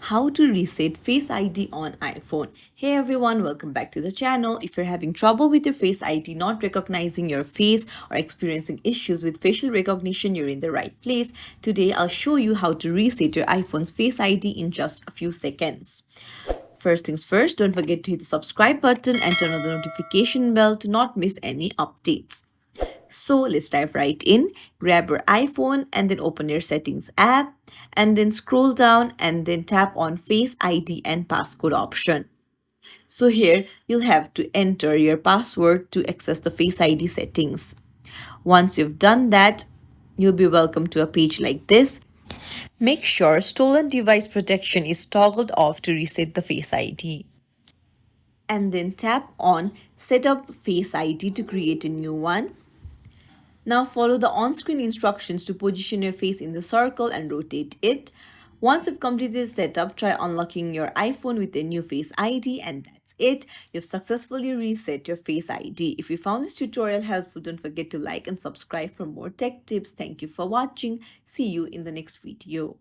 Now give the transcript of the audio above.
how to reset Face ID on iPhone. Hey everyone, welcome back to the channel. If you're having trouble with your Face ID not recognizing your face or experiencing issues with facial recognition, you're in the right place. Today I'll show you how to reset your iPhone's Face ID in just a few seconds. First things first, don't forget to hit the subscribe button and turn on the notification bell to not miss any updates. So let's dive right in. Grab your iPhone and then open your settings app and then scroll down and then tap on Face ID and passcode option. So here you'll have to enter your password to access the Face ID settings. Once you've done that, you'll be welcome to a page like this. Make sure stolen device protection is toggled off to reset the Face ID. And then tap on Set up Face ID to create a new one. Now follow the on-screen instructions to position your face in the circle and rotate it. Once you've completed the setup, try unlocking your iPhone with a new Face ID and that's it. You've successfully reset your Face ID. If you found this tutorial helpful, don't forget to like and subscribe for more tech tips. Thank you for watching. See you in the next video.